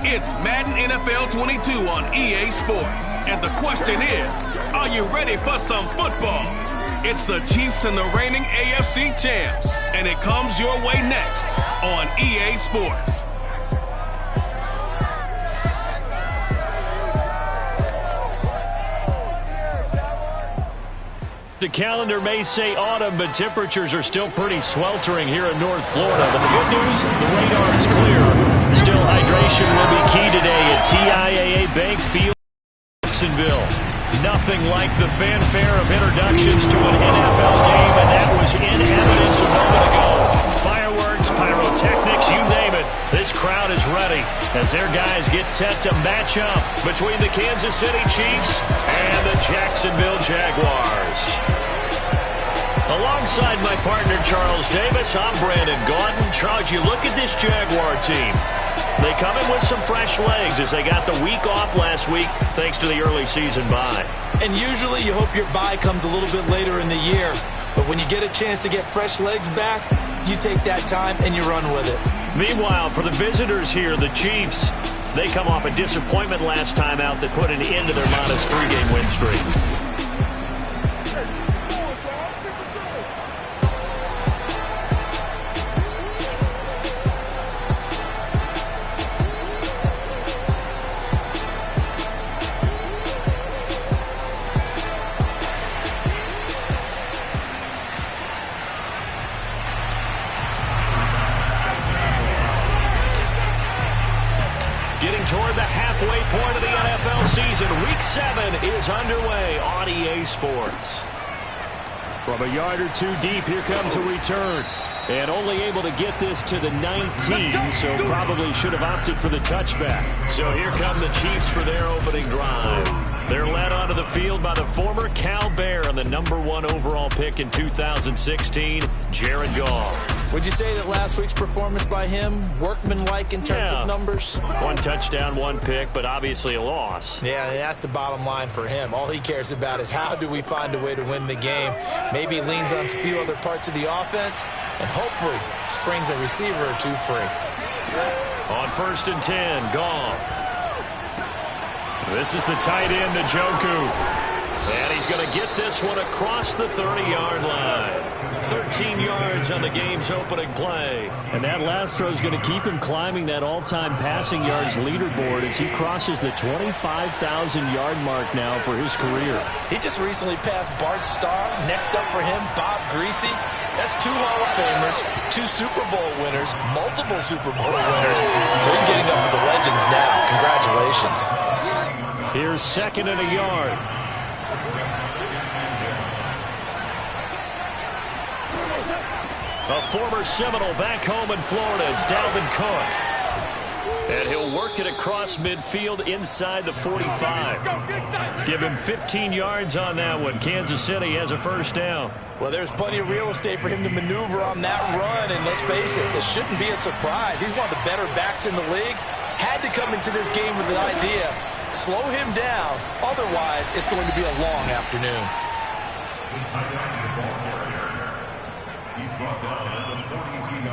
It's Madden NFL 22 on EA Sports. And the question is, are you ready for some football? It's the Chiefs and the reigning AFC champs. And it comes your way next on EA Sports. The calendar may say autumn, but temperatures are still pretty sweltering here in North Florida. But the good news, the radar is clear. Still, hydration will be key today at TIAA Bank Field in Jacksonville. Nothing like the fanfare of introductions to an NFL game, and that was in evidence a moment ago. Fireworks, pyrotechnics, you name it. This crowd is ready as their guys get set to match up between the Kansas City Chiefs and the Jacksonville Jaguars. Alongside my partner, Charles Davis, I'm Brandon Gaudin. Charles, you look at this Jaguar team. They come in with some fresh legs as they got the week off last week thanks to the early season bye. And usually you hope your bye comes a little bit later in the year. But when you get a chance to get fresh legs back, you take that time and you run with it. Meanwhile, for the visitors here, the Chiefs, they come off a disappointment last time out that put an end to their modest 3-game win streak. Toward the halfway point of the NFL season, Week 7 is underway on EA Sports. From a yard or two deep, here comes a return. And only able to get this to the 19, so probably should have opted for the touchback. So here come the Chiefs for their opening drive. They're led onto the field by the former Cal Bear and the #1 overall pick in 2016, Jared Goff. Would you say that last week's performance by him, workmanlike in terms of numbers? 1 touchdown, 1 pick, but obviously a loss. Yeah, that's the bottom line for him. All he cares about is how do we find a way to win the game. Maybe he leans on a few other parts of the offense, and hopefully springs a receiver or two free. On 1st and 10, Goff. This is the tight end, Njoku. And he's going to get this one across the 30-yard line. 13 yards on the game's opening play. And that last throw is going to keep him climbing that all-time passing yards leaderboard as he crosses the 25,000-yard mark now for his career. He just recently passed Bart Starr. Next up for him, Bob Greasy. That's 2 Hall of Famers, 2 Super Bowl winners, multiple Super Bowl winners. So he's getting up with the legends now. Congratulations. Here's 2nd and a yard. A former Seminole back home in Florida. It's Dalvin Cook. And he'll work it across midfield inside the 45. Give him 15 yards on that one. Kansas City has a 1st down. Well, there's plenty of real estate for him to maneuver on that run. And let's face it, this shouldn't be a surprise. He's one of the better backs in the league. Had to come into this game with the idea, slow him down. Otherwise, it's going to be a long afternoon.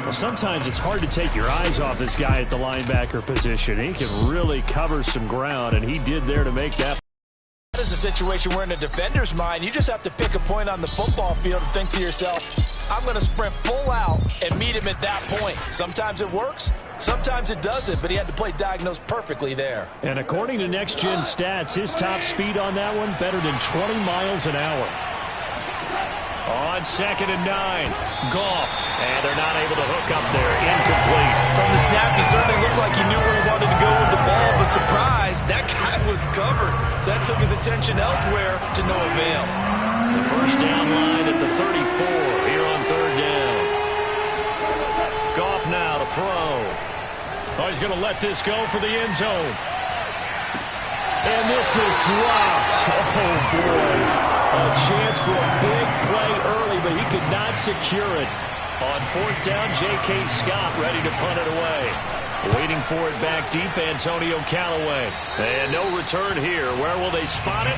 Well, sometimes it's hard to take your eyes off this guy at the linebacker position. He can really cover some ground, and he did there to make that. That is a situation where in a defender's mind, you just have to pick a point on the football field and think to yourself, I'm going to sprint full out and meet him at that point. Sometimes it works, sometimes it doesn't, but he had to play diagnosed perfectly there. And according to Next Gen Stats, his top speed on that one, better than 20 miles an hour. On 2nd and 9, Goff. And they're not able to hook up there. Incomplete. From the snap, he certainly looked like he knew where he wanted to go with the ball, but surprise, that guy was covered. So that took his attention elsewhere to no avail. The 1st down line at the 34 here on 3rd down. Goff now to throw. Oh, he's going to let this go for the end zone. And this is dropped. Oh, boy. A chance for a big play early, but he could not secure it. On 4th down, J.K. Scott ready to punt it away. Waiting for it back deep, Antonio Callaway. And no return here. Where will they spot it?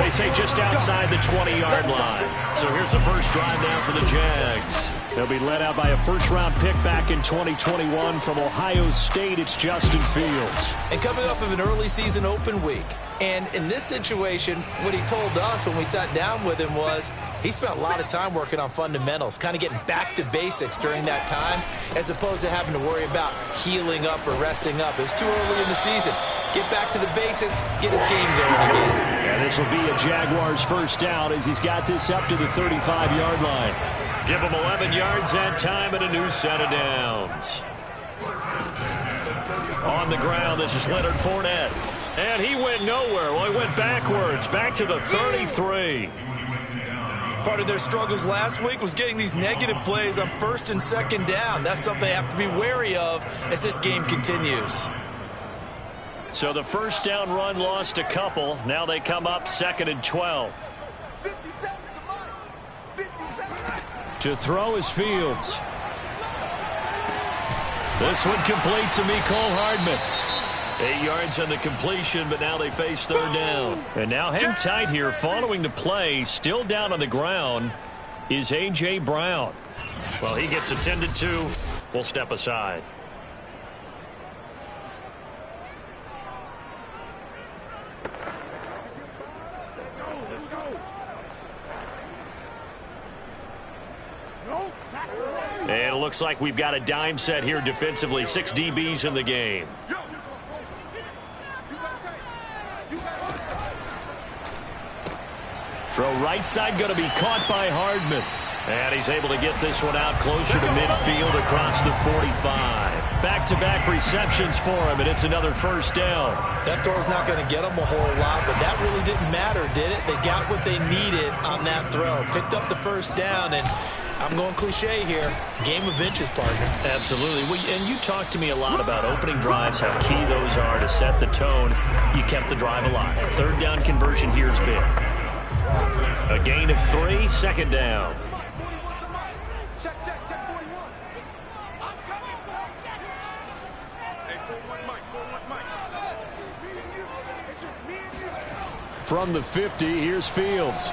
They say just outside the 20-yard line. So here's the first drive down for the Jags. They'll be led out by a first-round pick back in 2021 from Ohio State. It's Justin Fields. And coming off of an early season open week. And in this situation, what he told us when we sat down with him was he spent a lot of time working on fundamentals, kind of getting back to basics during that time, as opposed to having to worry about healing up or resting up. It was too early in the season. Get back to the basics, get his game going again. And this will be a Jaguars first down as he's got this up to the 35-yard line. Give him 11 yards that time and a new set of downs. On the ground, this is Leonard Fournette. And he went nowhere. Well, he went backwards, back to the 33. Part of their struggles last week was getting these negative plays on first and second down. That's something they have to be wary of as this game continues. So the first down run lost a couple. Now they come up 2nd and 12. To throw is Fields. This one complete to Mecole Hardman. 8 yards on the completion, but now they face third down. And now hang tight here. Following the play, still down on the ground, is A.J. Brown. Well, he gets attended to. We'll step aside. And it looks like we've got a dime set here defensively. 6 DBs in the game. Throw right side going to be caught by Hardman. And he's able to get this one out closer to midfield across the 45. Back-to-back receptions for him, and it's another first down. That throw's not going to get them a whole lot, but that really didn't matter, did it? They got what they needed on that throw. Picked up the first down, and I'm going cliche here. Game of inches, partner. Absolutely. Well, and you talked to me a lot about opening drives, how key those are to set the tone. You kept the drive alive. Third down conversion here is big. A gain of 3, second down. From the 50, here's Fields.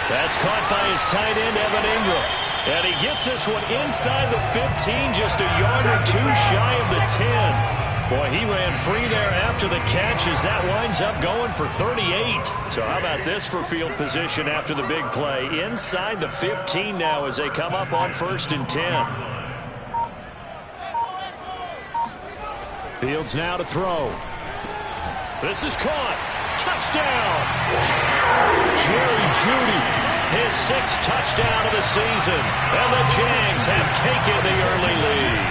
That's caught by his tight end, Evan Ingram. And he gets this one inside the 15, just a yard or two shy of the 10. Boy, he ran free there after the catch as that winds up going for 38. So how about this for field position after the big play? Inside the 15 now as they come up on 1st and 10. Fields now to throw. This is caught. Touchdown. Jerry Jeudy, his 6th touchdown of the season. And the Jags have taken the early lead.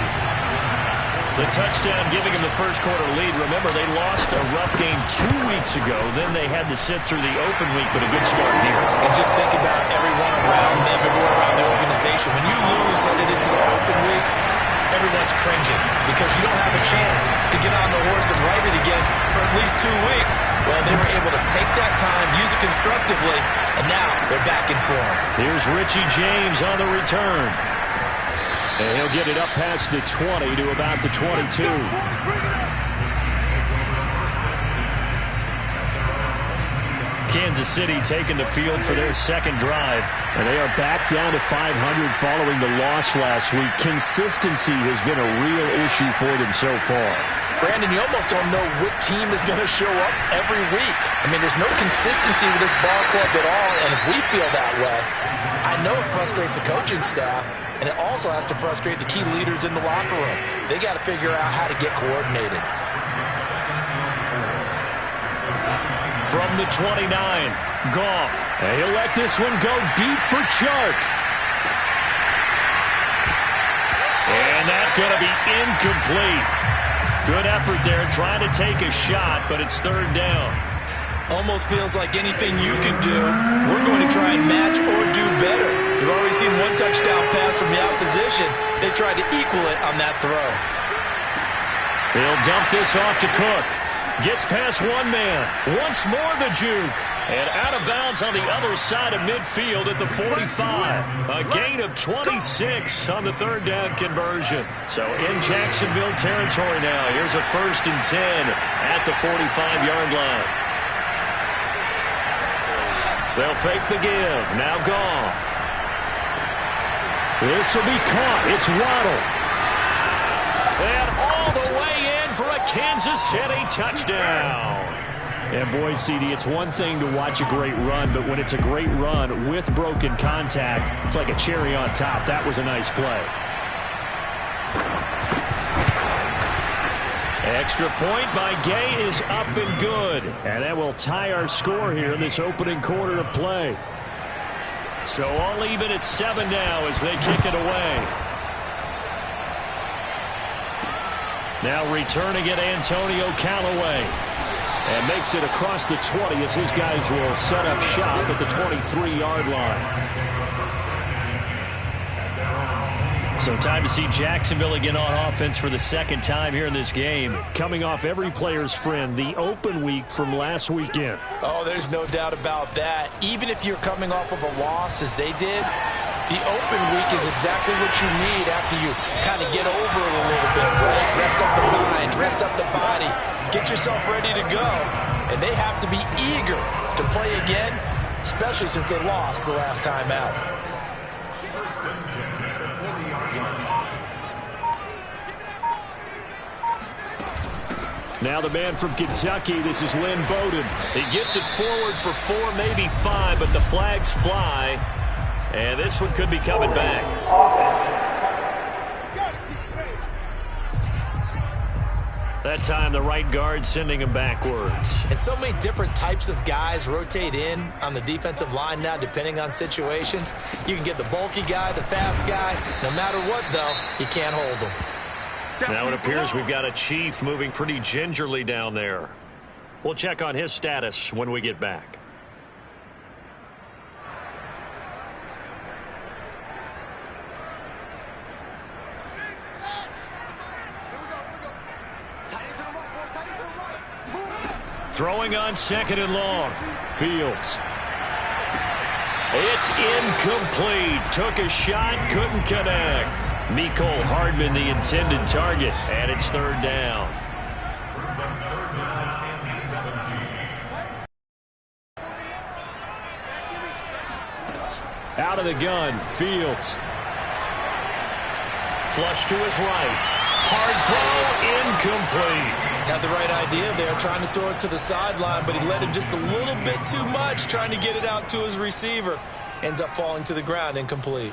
The touchdown giving him the first quarter lead. Remember, they lost a rough game 2 weeks ago. Then they had to sit through the open week, but a good start here. And just think about everyone around them, everyone around the organization. When you lose headed into that open week, everyone's cringing because you don't have a chance to get on the horse and ride it again for at least 2 weeks. Well, they were able to take that time, use it constructively, and now they're back in form. Here's Richie James on the return. And he'll get it up past the 20 to about the 22. Kansas City taking the field for their second drive. And they are back down to 500 following the loss last week. Consistency has been a real issue for them so far. Brandon, you almost don't know what team is going to show up every week. I mean, there's no consistency with this ball club at all, and if we feel that way, I know it frustrates the coaching staff, and it also has to frustrate the key leaders in the locker room. They got to figure out how to get coordinated. From the 29, Goff. And he'll let this one go deep for Chark. And that's going to be incomplete. Good effort there, trying to take a shot, but it's third down. Almost feels like anything you can do, we're going to try and match or do better. We've already seen one touchdown pass from the opposition. They tried to equal it on that throw. He'll dump this off to Cook. Gets past one man. Once more the juke. And out of bounds on the other side of midfield at the 45. A gain of 26 on the third down conversion. So in Jacksonville territory now. Here's a 1st and 10 at the 45-yard line. They'll fake the give. Now Goff. This will be caught. It's Waddle. And all the way in for a Kansas City touchdown. And boy, CD, it's one thing to watch a great run, but when it's a great run with broken contact, it's like a cherry on top. That was a nice play. Extra point by Gay is up and good. And that will tie our score here in this opening quarter of play. So all even at 7 now as they kick it away. Now returning it, Antonio Callaway. And makes it across the 20 as his guys will set up shop at the 23-yard line. So time to see Jacksonville again on offense for the second time here in this game. Coming off every player's friend, the open week from last weekend. Oh, there's no doubt about that. Even if you're coming off of a loss as they did, the open week is exactly what you need after you kind of get over it a little bit, right? Rest up the mind, rest up the body, get yourself ready to go. And they have to be eager to play again, especially since they lost the last time out. Now the man from Kentucky, this is Lynn Bowden. He gets it forward for 4, maybe 5, but the flags fly. And this one could be coming back. That time the right guard sending him backwards. And so many different types of guys rotate in on the defensive line now depending on situations. You can get the bulky guy, the fast guy. No matter what, though, he can't hold them. Now it appears we've got a Chief moving pretty gingerly down there. We'll check on his status when we get back. Throwing on 2nd and long. Fields. It's incomplete. Took a shot, couldn't connect. Mecole Hardman, the intended target, and it's 3rd down. Out of the gun, Fields. Flush to his right. Hard throw, incomplete. Had the right idea there, trying to throw it to the sideline, but he let him just a little bit too much, trying to get it out to his receiver. Ends up falling to the ground, incomplete.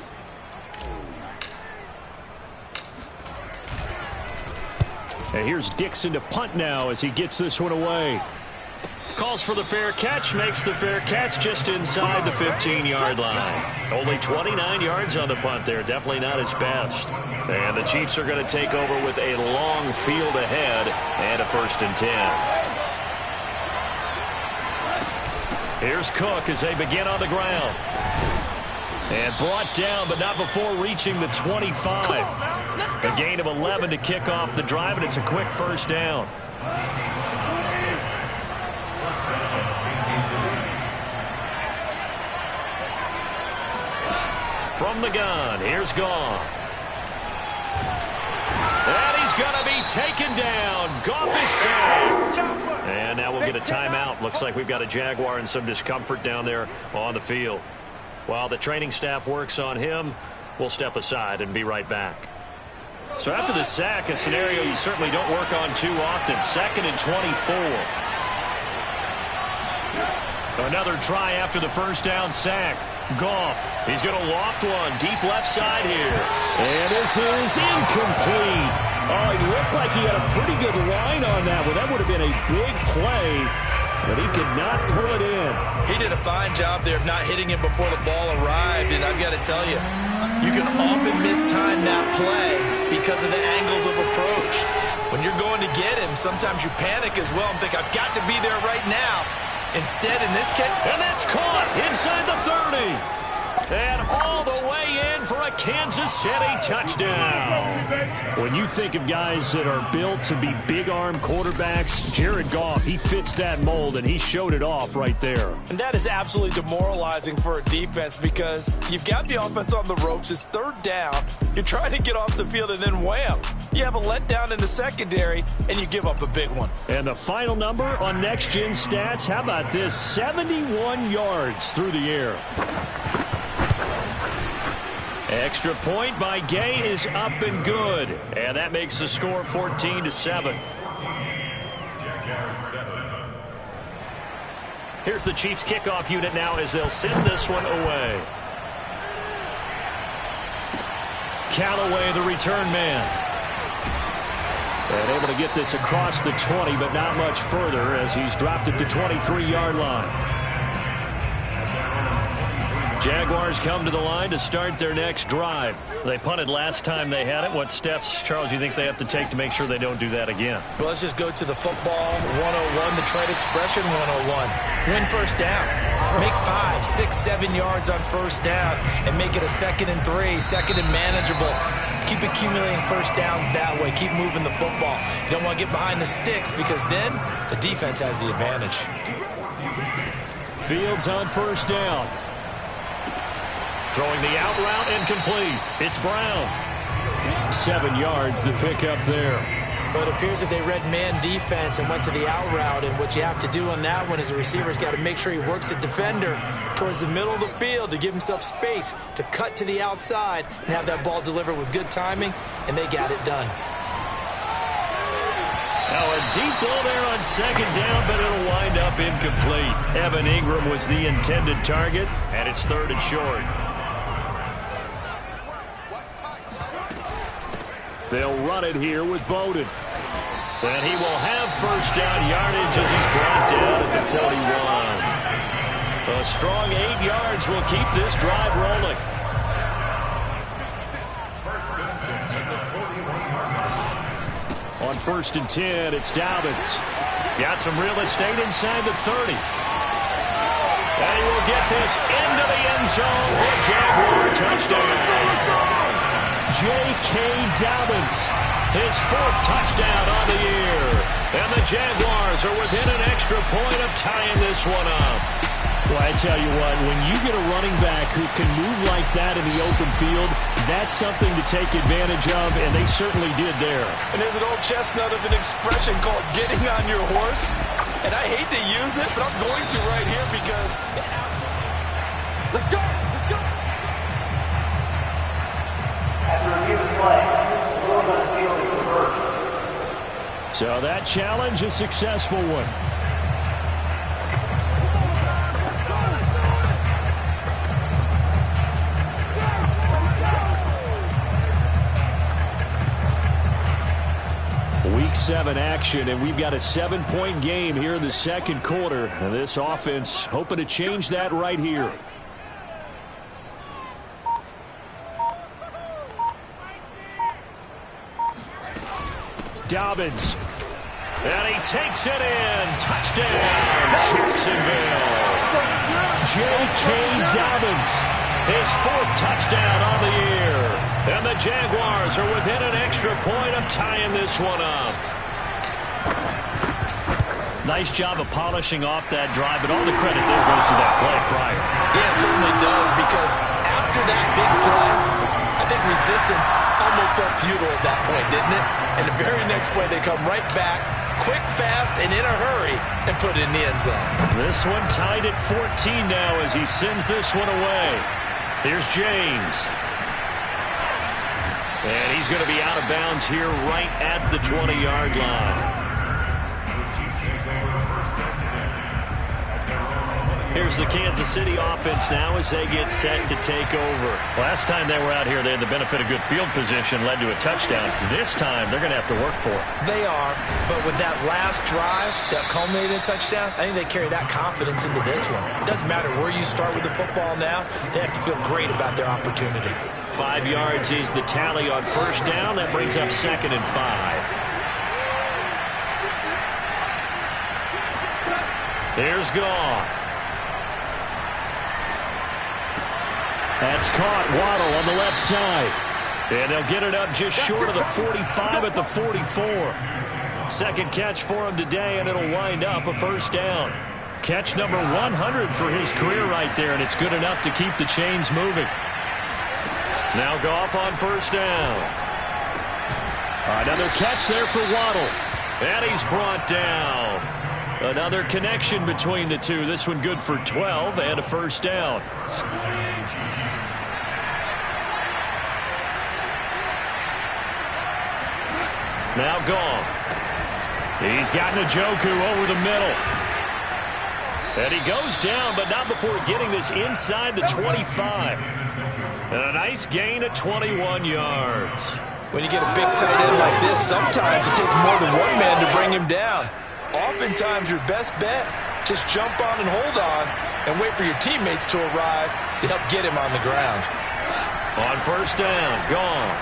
And here's Dixon to punt now as he gets this one away. Calls for the fair catch, makes the fair catch just inside the 15-yard line. Only 29 yards on the punt there, definitely not his best. And the Chiefs are going to take over with a long field ahead and a 1st and 10. Here's Cook as they begin on the ground. And brought down, but not before reaching the 25. A gain of 11 to kick off the drive, and it's a quick 1st down. From the gun, here's Goff. And he's going to be taken down. Goff is safe. And now we'll get a timeout. Looks like we've got a Jaguar and some discomfort down there on the field. While the training staff works on him, we'll step aside and be right back. So after the sack, a scenario you certainly don't work on too often. 2nd and 24. Another try after the 1st down sack. Goff, he's going to loft one deep left side here. And this is incomplete. Oh, he looked like he had a pretty good line on that one. That would have been a big play, but he could not pull it in. He did a fine job there of not hitting it before the ball arrived, and I've got to tell you, you can often mistime that play because of the angles of approach. When you're going to get him, sometimes you panic as well and think, I've got to be there right now. Instead, in this case... And that's caught inside the 30. And all the way in for a Kansas City touchdown. When you think of guys that are built to be big-arm quarterbacks, Jared Goff, he fits that mold, and he showed it off right there. And that is absolutely demoralizing for a defense because you've got the offense on the ropes. It's 3rd down. You're trying to get off the field, and then wham, you have a letdown in the secondary, and you give up a big one. And the final number on Next Gen Stats, how about this? 71 yards through the air. Extra point by Gay is up and good. And that makes the score 14-7. Here's the Chiefs kickoff unit now as they'll send this one away. Callaway, the return man. And able to get this across the 20, but not much further as he's dropped it to 23-yard line. Jaguars come to the line to start their next drive. They punted last time they had it. What steps, Charles, you think they have to take to make sure they don't do that again? Well, let's just go to the football 101, the trade expression 101. Win first down. Make 5, 6, 7 yards on first down and make it a 2nd and 3, 2nd and manageable. Keep accumulating first downs that way. Keep moving the football. You don't want to get behind the sticks because then the defense has the advantage. Fields on first down. Throwing the out route incomplete. It's Brown. 7 yards, the pickup there. But it appears that they read man defense and went to the out route. And what you have to do on that one is the receiver's got to make sure he works the defender towards the middle of the field to give himself space to cut to the outside and have that ball delivered with good timing. And they got it done. Now a deep ball there on second down, but it'll wind up incomplete. Evan Ingram was the intended target, and it's 3rd and short. They'll run it here with Bowden. And he will have first down yardage as he's brought down at the 41. A strong 8 yards will keep this drive rolling. On 1st and 10, it's Dobbins. Got some real estate inside the 30. And he will get this into the end zone for a Jaguar touchdown. J.K. Dobbins, his 4th touchdown on the year. And the Jaguars are within an extra point of tying this one up. Well, I tell you what, when you get a running back who can move like that in the open field, that's something to take advantage of, and they certainly did there. And there's an old chestnut of an expression called getting on your horse. And I hate to use it, but I'm going to right here because it absolutely... Let's go! Let's go! After a given play, a little bit of field is reversed. So that challenge, a successful one. Week 7 action, and we've got a 7-point game here in the second quarter. And this offense hoping to change that right here. Dobbins. And he takes it in. Touchdown, Jacksonville. J.K. Dobbins, his 4th touchdown on the year. And the Jaguars are within an extra point of tying this one up. Nice job of polishing off that drive, but all the credit there goes to that play prior. Yeah, it certainly does, because after that big play, I think resistance almost felt futile at that point, didn't it? And the very next play, they come right back, quick, fast, and in a hurry, and put it in the end zone. This one tied at 14 now as he sends this one away. Here's James. And he's going to be out of bounds here right at the 20-yard line. Here's the Kansas City offense now as they get set to take over. Last time they were out here, they had the benefit of good field position, led to a touchdown. This time, they're going to have to work for it. They are, but with that last drive that culminated in a touchdown, I think they carry that confidence into this one. It doesn't matter where you start with the football now. They have to feel great about their opportunity. 5 yards is the tally on first down. That brings up 2nd and 5. Here's Goff. That's caught. Waddle on the left side. And they'll get it up just short of the 45 at the 44. Second catch for him today, and it'll wind up a first down. Catch number 100 for his career right there, and it's good enough to keep the chains moving. Now Goff on first down. Another catch there for Waddle. And he's brought down. Another connection between the two. This one good for 12 and a first down. Now gone. He's got Njoku over the middle. And he goes down, but not before getting this inside the 25. And a nice gain at 21 yards. When you get a big tight end like this, sometimes it takes more than one man to bring him down. Oftentimes, your best bet, just jump on and hold on and wait for your teammates to arrive to help get him on the ground. On first down, gone.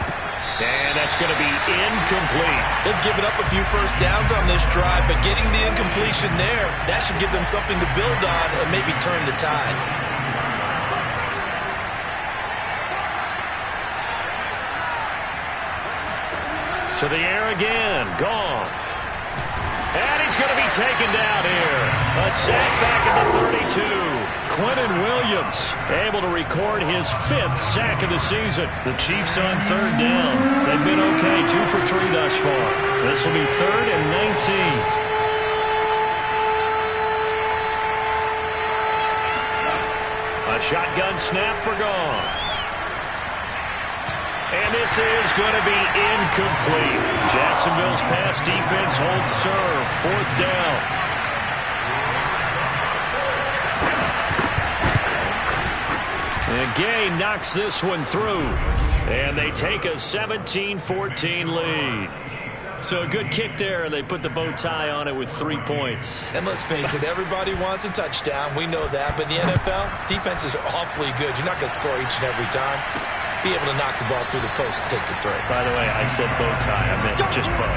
And that's going to be incomplete. They've given up a few first downs on this drive, but getting the incompletion there, that should give them something to build on and maybe turn the tide. To the air again, gone. And he's going to be taken down here. A sack back at the 32. Quentin Williams able to record his 5th sack of the season. The Chiefs on third down. They've been okay, 2 for 3 thus far. This will be 3rd and 19. A shotgun snap for Goff. And this is going to be incomplete. Jacksonville's pass defense holds serve. 4th down. And Gay knocks this one through. And they take a 17-14 lead. So a good kick there, and they put the bow tie on it with 3 points. And let's face it, everybody wants a touchdown. We know that. But in the NFL, defenses are awfully good. You're not going to score each and every time. Be able to knock the ball through the post and take the throw. By the way, I said bow tie. I meant just bow.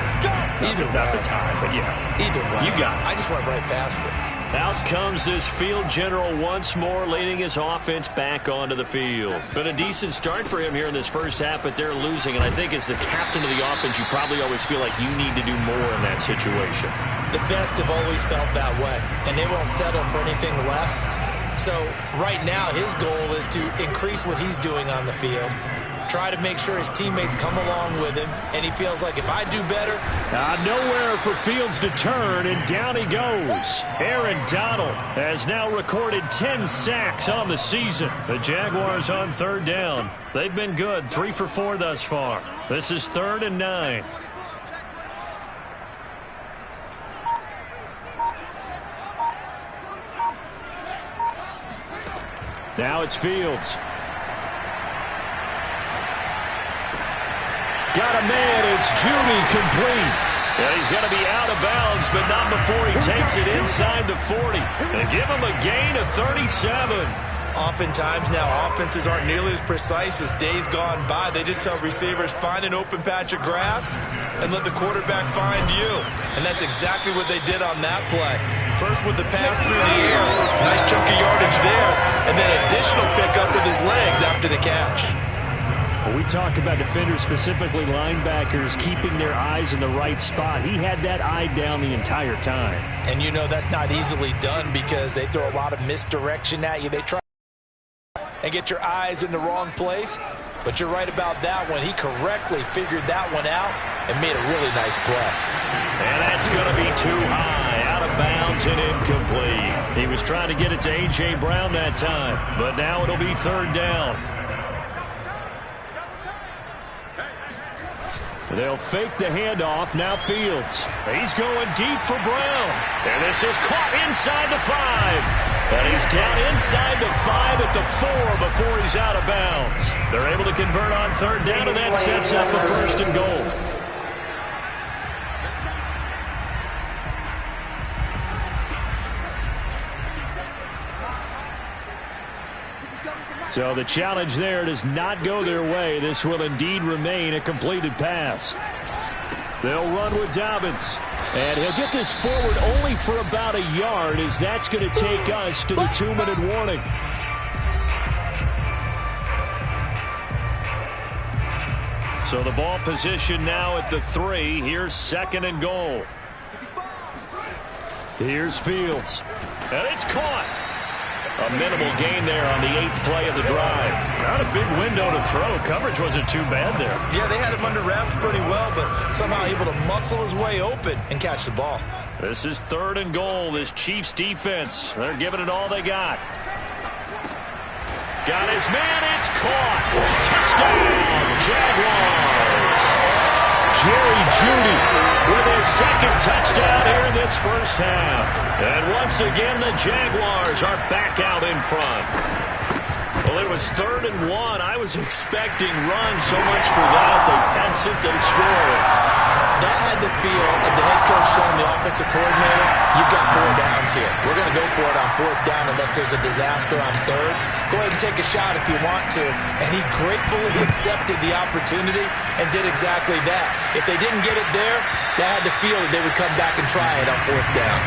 Either way. Not the tie, but yeah. Either way. You got it. I just went right past it. Out comes this field general once more, leading his offense back onto the field. Been a decent start for him here in this first half, but they're losing. And I think as the captain of the offense, you probably always feel like you need to do more in that situation. The best have always felt that way, and they won't settle for anything less. So right now, his goal is to increase what he's doing on the field, try to make sure his teammates come along with him, and he feels like if I do better. Nowhere for Fields to turn, and down he goes. Aaron Donald has now recorded 10 sacks on the season. The Jaguars on third down. They've been good, 3 for 4 thus far. This is 3rd and 9. Now it's Fields. Got a man, it's Judy, complete. And he's going to be out of bounds, but not before he takes it inside the 40. And give him a gain of 37. Oftentimes now, offenses aren't nearly as precise as days gone by. They just tell receivers, find an open patch of grass and let the quarterback find you. And that's exactly what they did on that play. First with the pass through the air, nice chunk of yardage there, and then additional pickup with his legs after the catch. Well, we talk about defenders, specifically linebackers, keeping their eyes in the right spot. He had that eye down the entire time. And you know that's not easily done because they throw a lot of misdirection at you. They try and get your eyes in the wrong place. But you're right about that one. He correctly figured that one out and made a really nice play. And that's going to be too high, out of bounds and incomplete. He was trying to get it to A.J. Brown that time, but now it'll be 3rd down. They'll fake the handoff. Now Fields. He's going deep for Brown. And this is caught inside the 5. And he's down inside the 5 at the 4 before he's out of bounds. They're able to convert on 3rd down, and that sets up a 1st and goal. So the challenge there does not go their way. This will indeed remain a completed pass. They'll run with Dobbins. And he'll get this forward only for about a yard, as that's going to take us to the 2-minute warning. So the ball position now at the 3. Here's 2nd and goal. Here's Fields. And it's caught. A minimal gain there on the 8th play of the drive. Not a big window to throw. Coverage wasn't too bad there. Yeah, they had him under wraps pretty well, but somehow able to muscle his way open and catch the ball. This is 3rd and goal. This Chiefs defense, they're giving it all they got. Got his man. It's caught. Touchdown, Jaguars. Jerry Jeudy with his second touchdown here in this first half. And once again, the Jaguars are back out in front. Well, it was 3rd and 1. I was expecting runs, so much for that. They pass it, they score. That had the feel of the head coach telling the offensive coordinator, you've got 4 downs here. We're going to go for it on 4th down unless there's a disaster on 3rd. Go ahead and take a shot if you want to. And he gratefully accepted the opportunity and did exactly that. If they didn't get it there, they had the feel that they would come back and try it on 4th down.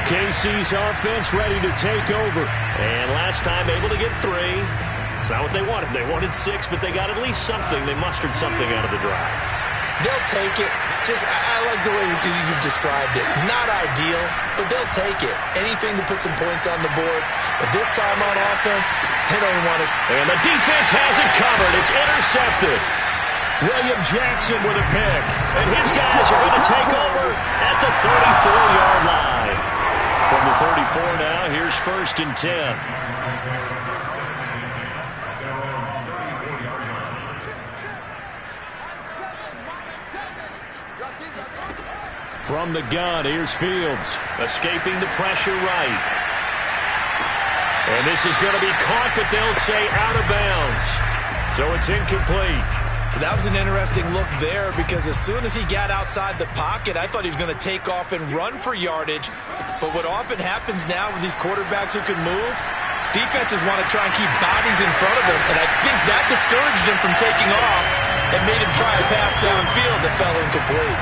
KC's offense ready to take over. And last time able to get 3. It's not what they wanted. They wanted 6, but they got at least something. They mustered something out of the drive. They'll take it. I like the way you've described it. Not ideal, but they'll take it. Anything to put some points on the board. But this time on offense, they don't want us. And the defense has it covered. It's intercepted. William Jackson with a pick. And his guys are going to take over at the 34-yard line. From the 34 now, here's 1st and 10. From the gun, here's Fields. Escaping the pressure right. And this is going to be caught, but they'll say out of bounds. So it's incomplete. That was an interesting look there because as soon as he got outside the pocket, I thought he was going to take off and run for yardage. But what often happens now with these quarterbacks who can move, defenses want to try and keep bodies in front of them. And I think that discouraged him from taking off and made him try a pass downfield that fell incomplete.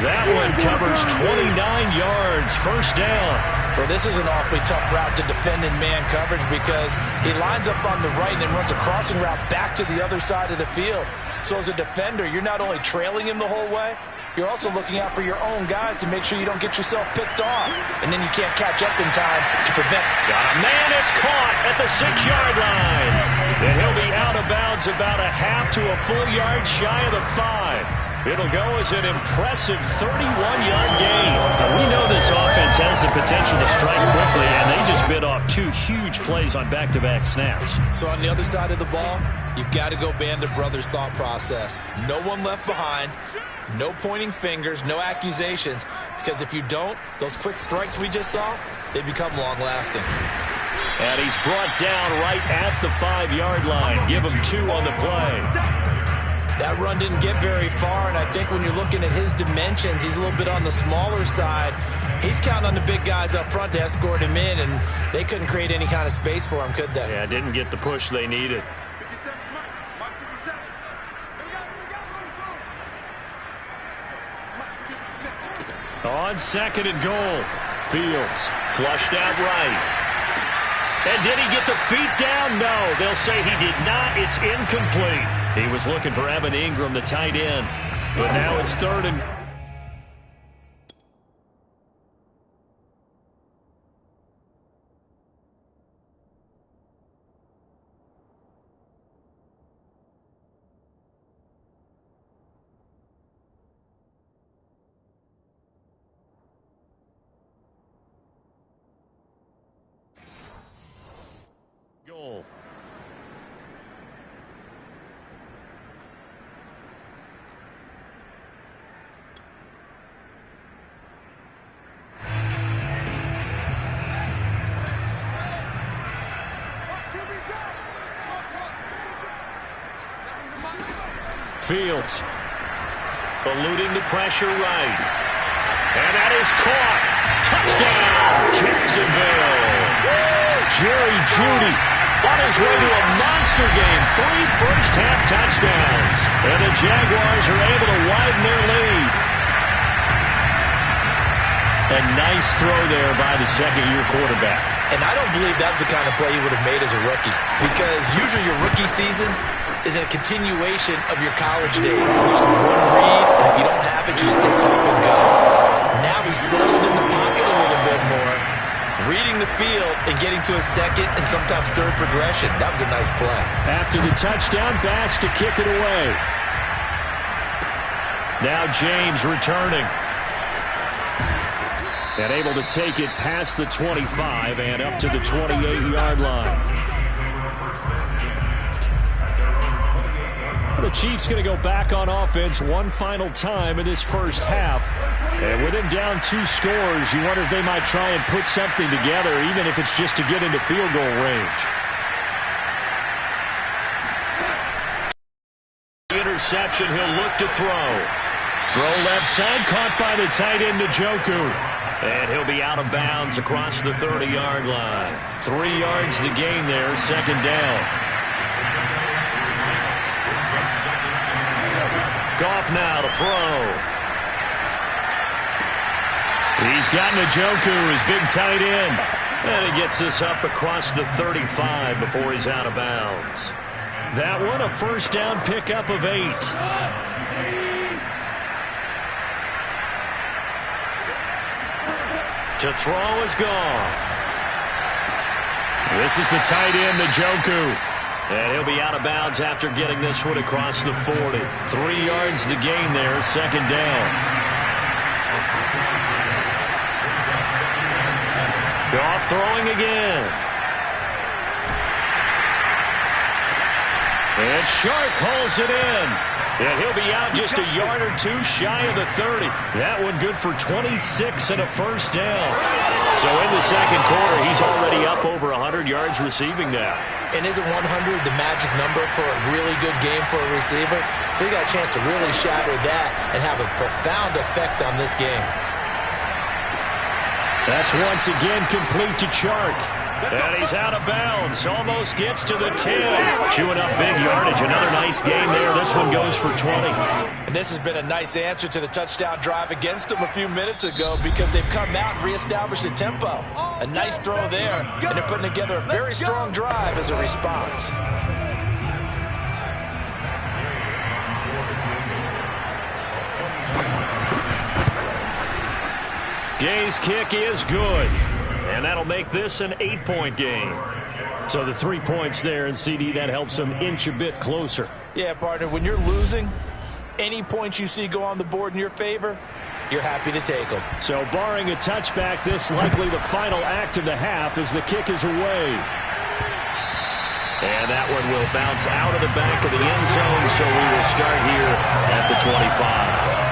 That one covers 29 yards, 1st down. Well, this is an awfully tough route to defend in man coverage because he lines up on the right and then runs a crossing route back to the other side of the field. So as a defender, you're not only trailing him the whole way, you're also looking out for your own guys to make sure you don't get yourself picked off. And then you can't catch up in time to prevent. Got a man, it's caught at the 6-yard line. And he'll be out of bounds about a half to a full yard shy of the 5. It'll go as an impressive 31-yard gain. Now, we know this offense has the potential to strike quickly, and they just bit off 2 huge plays on back-to-back snaps. So on the other side of the ball, you've got to go Band of Brothers thought process. No one left behind, no pointing fingers, no accusations, because if you don't, those quick strikes we just saw, they become long-lasting. And he's brought down right at the 5-yard line. Give him 2 on the play. That run didn't get very far, and I think when you're looking at his dimensions, he's a little bit on the smaller side. He's counting on the big guys up front to escort him in, and they couldn't create any kind of space for him, could they? Yeah, didn't get the push they needed. On 2nd and goal, Fields flushed out right. And did he get the feet down? No, they'll say he did not. It's incomplete. He was looking for Evan Ingram, the tight end. But now it's 3rd and... goal. Fields eluding the pressure right. And that is caught. Touchdown, Jacksonville. Jerry Jeudy on his way to a monster game. 3 first-half touchdowns. And the Jaguars are able to widen their lead. A nice throw there by the second-year quarterback. And I don't believe that was the kind of play he would have made as a rookie. Because usually your rookie season is a continuation of your college days. A lot of one read, and if you don't have it, you just take off and go. Now he's settled in the pocket a little bit more, reading the field and getting to a second and sometimes third progression. That was a nice play. After the touchdown, Bass to kick it away. Now James returning. And able to take it past the 25 and up to the 28-yard line. The Chiefs going to go back on offense one final time in this first half. And with him down 2 scores, you wonder if they might try and put something together, even if it's just to get into field goal range. Interception, he'll look to throw. Throw left side, caught by the tight end, Njoku. And he'll be out of bounds across the 30-yard line. 3 yards the gain there, second down. Goff now to throw. He's got Njoku, his big tight end. And he gets this up across the 35 before he's out of bounds. That one, a first down pickup of 8. To throw is Goff. This is the tight end, Njoku. And he'll be out of bounds after getting this one across the 40. 3 yards the gain there, second down. Goff throwing again. And Shark hauls it in. And he'll be out just a yard or 2 shy of the 30. That one good for 26 and a first down. So in the second quarter, he's already up over 100 yards receiving now. And isn't 100 the magic number for a really good game for a receiver? So he got a chance to really shatter that and have a profound effect on this game. That's once again complete to Chark. And he's out of bounds. Almost gets to the 10. Chewing up big yardage. Another nice gain there. This one goes for 20. And this has been a nice answer to the touchdown drive against them a few minutes ago because they've come out and reestablished the tempo. A nice throw there, and they're putting together a very strong drive as a response. Gay's kick is good. And that'll make this an 8-point game. So the 3 points there, and CD, that helps them inch a bit closer. Yeah, partner, when you're losing, any points you see go on the board in your favor, you're happy to take them. So barring a touchback, this likely the final act of the half as the kick is away. And that one will bounce out of the back of the end zone, so we will start here at the 25.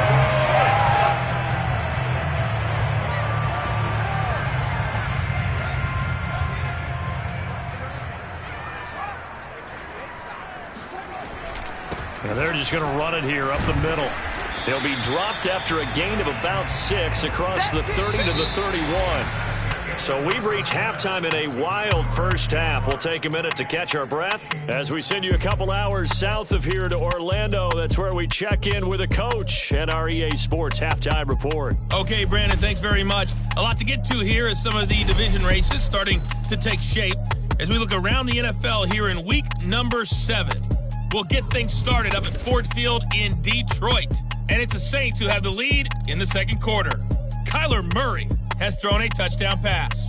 And they're just going to run it here up the middle. They'll be dropped after a gain of about 6 across the 30 to the 31. So we've reached halftime in a wild first half. We'll take a minute to catch our breath as we send you a couple hours south of here to Orlando. That's where we check in with a coach and our EA Sports halftime report. Okay, Brandon, thanks very much. A lot to get to here as some of the division races starting to take shape as we look around the NFL here in week number 7. We'll get things started up at Ford Field in Detroit. And it's the Saints who have the lead in the second quarter. Kyler Murray has thrown a touchdown pass.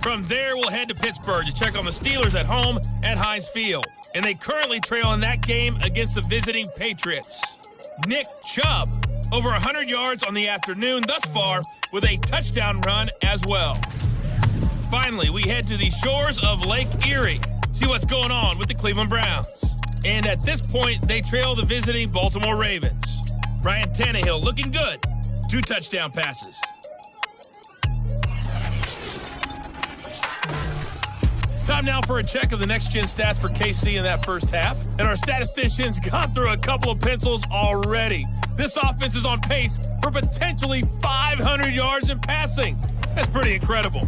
From there, we'll head to Pittsburgh to check on the Steelers at home at Heinz Field. And they currently trail in that game against the visiting Patriots. Nick Chubb, over 100 yards on the afternoon thus far with a touchdown run as well. Finally, we head to the shores of Lake Erie. See what's going on with the Cleveland Browns. And at this point, they trail the visiting Baltimore Ravens. Ryan Tannehill looking good. 2 touchdown passes. Time now for a check of the next-gen stats for KC in that first half. And our statisticians gone through a couple of pencils already. This offense is on pace for potentially 500 yards in passing. That's pretty incredible.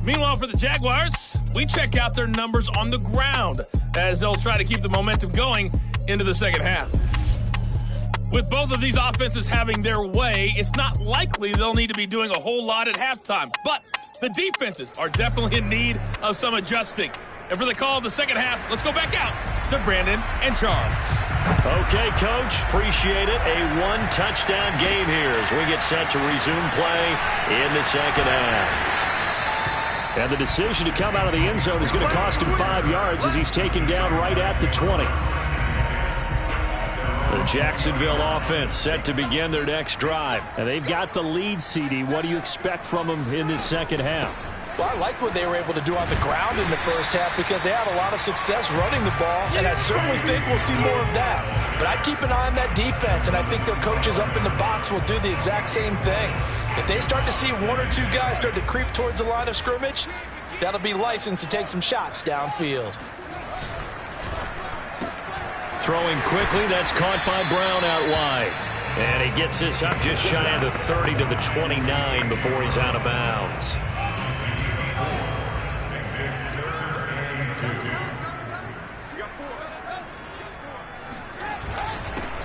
Meanwhile, for the Jaguars, we check out their numbers on the ground as they'll try to keep the momentum going into the second half. With both of these offenses having their way, it's not likely they'll need to be doing a whole lot at halftime. But the defenses are definitely in need of some adjusting. And for the call of the second half, let's go back out to Brandon and Charles. Okay, Coach, appreciate it. A 1-touchdown game here as we get set to resume play in the second half. And the decision to come out of the end zone is going to cost him 5 yards as he's taken down right at the 20. The Jacksonville offense set to begin their next drive. And they've got the lead, CD. What do you expect from them in this second half? Well, I like what they were able to do on the ground in the first half because they had a lot of success running the ball, and I certainly think we'll see more of that. But I'd keep an eye on that defense, and I think their coaches up in the box will do the exact same thing. If they start to see one or two guys start to creep towards the line of scrimmage, that'll be licensed to take some shots downfield. Throwing quickly, that's caught by Brown out wide. And he gets this up just shy of the 30 to the 29 before he's out of bounds.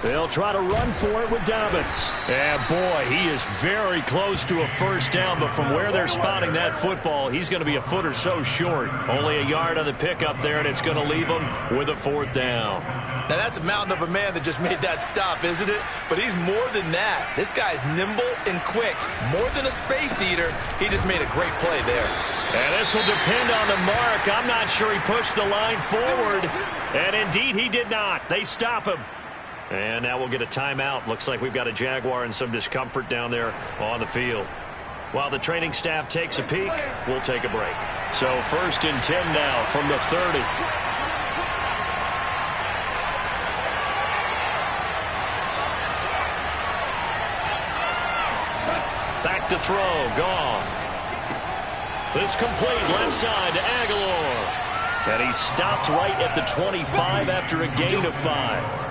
They'll try to run for it with Dobbins. And boy, he is very close to a first down, but from where they're spotting that football, he's going to be a foot or so short. Only a yard on the pickup there, and it's going to leave him with a fourth down. Now, that's a mountain of a man that just made that stop, isn't it? But he's more than that. This guy's nimble and quick. More than a space eater, he just made a great play there. And this will depend on the mark. I'm not sure he pushed the line forward. And indeed, he did not. They stop him. And now we'll get a timeout. Looks like we've got a Jaguar in some discomfort down there on the field. While the training staff takes a peek, we'll take a break. So 1st and 10 now from the 30. Back to throw. Goff. This complete left side to Aguilar. And he stopped right at the 25 after a gain of 5.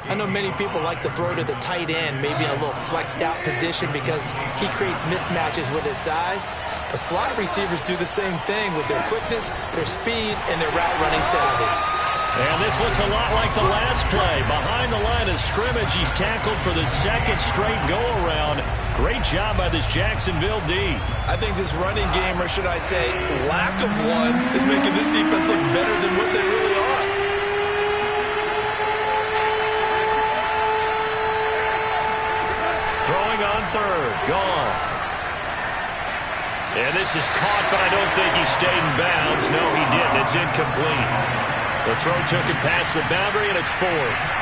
I know many people like to throw to the tight end, maybe in a little flexed out position because he creates mismatches with his size. But slot receivers do the same thing with their quickness, their speed, and their route running savvy. And this looks a lot like the last play. Behind the line of scrimmage, he's tackled for the second straight go-around. Great job by this Jacksonville D. I think this running game, or should I say lack of one, is making this defense look better than what they really are. Throwing on third. Goff. And this is caught, but I don't think he stayed in bounds. No, he didn't. It's incomplete. The throw took it past the boundary, and it's 4th.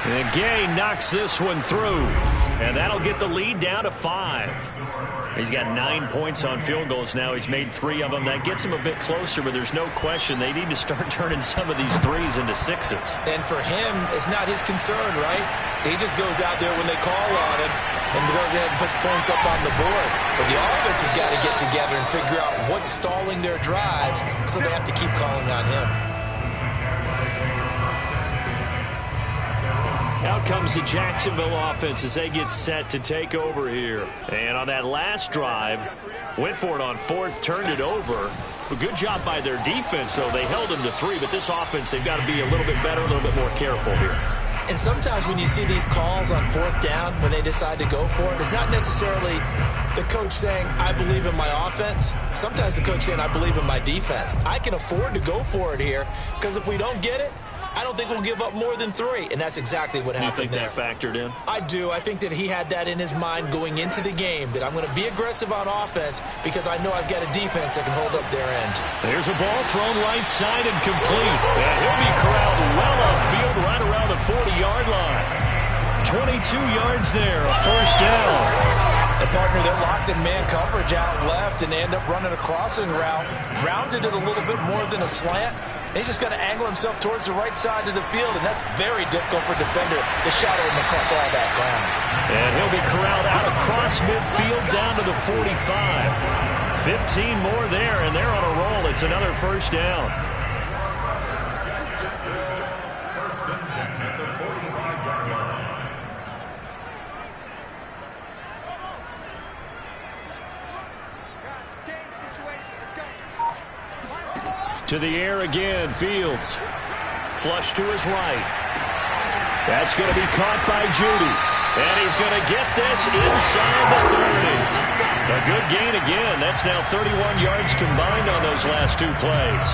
And Gay knocks this one through. And that'll get the lead down to 5. He's got 9 points on field goals now. He's made 3 of them. That gets him a bit closer, but there's no question they need to start turning some of these 3s into 6s. And for him, it's not his concern, right? He just goes out there when they call on him and goes ahead and puts points up on the board. But the offense has got to get together and figure out what's stalling their drives, so they have to keep calling on him. Out comes the Jacksonville offense as they get set to take over here. And on that last drive, went for it on 4th, turned it over. A good job by their defense, though. They held them to 3, but this offense, they've got to be a little bit better, a little bit more careful here. And sometimes when you see these calls on 4th down, when they decide to go for it, it's not necessarily the coach saying, I believe in my offense. Sometimes the coach saying, I believe in my defense. I can afford to go for it here because if we don't get it, I don't think we'll give up more than 3, and that's exactly what happened there. You think that factored in? I do. I think that he had that in his mind going into the game, that I'm going to be aggressive on offense because I know I've got a defense that can hold up their end. There's a ball thrown right side and complete. And he'll be corralled well upfield right around the 40-yard line. 22 yards there, a first down. The partner, they're locked in man coverage out left, and they end up running a crossing route. Rounded it a little bit more than a slant. He's just going to angle himself towards the right side of the field, and that's very difficult for a defender to shadow him across all that ground. And he'll be corralled out across midfield down to the 45. 15 more there, and they're on a roll. It's another first down. To the air again, Fields. Flush to his right. That's going to be caught by Judy. And he's going to get this inside the 30. A good gain again. That's now 31 yards combined on those last 2 plays.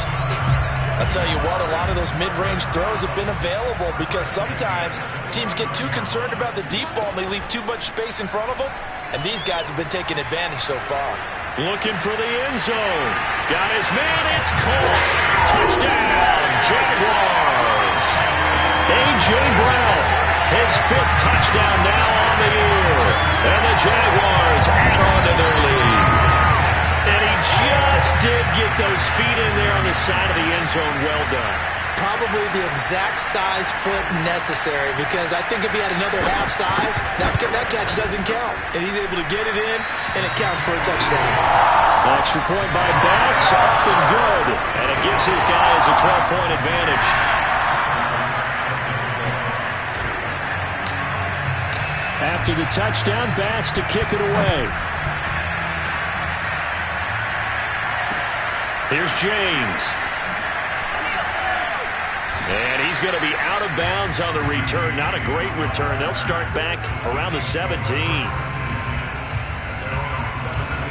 I'll tell you what, a lot of those mid-range throws have been available because sometimes teams get too concerned about the deep ball and they leave too much space in front of them. And these guys have been taking advantage so far. Looking for the end zone. Got his man. It's caught. Touchdown, Jaguars. A.J. Brown. His 5th touchdown now on the year. And the Jaguars add on to their lead. And he just did get those feet in there on the side of the end zone. Well done. Probably the exact size foot necessary, because I think if he had another half size, that catch doesn't count. And he's able to get it in, and it counts for a touchdown. Extra point by Bass, up and good. And it gives his guys a 12-point advantage. After the touchdown, Bass to kick it away. Here's James. And he's going to be out of bounds on the return. Not a great return. They'll start back around the 17.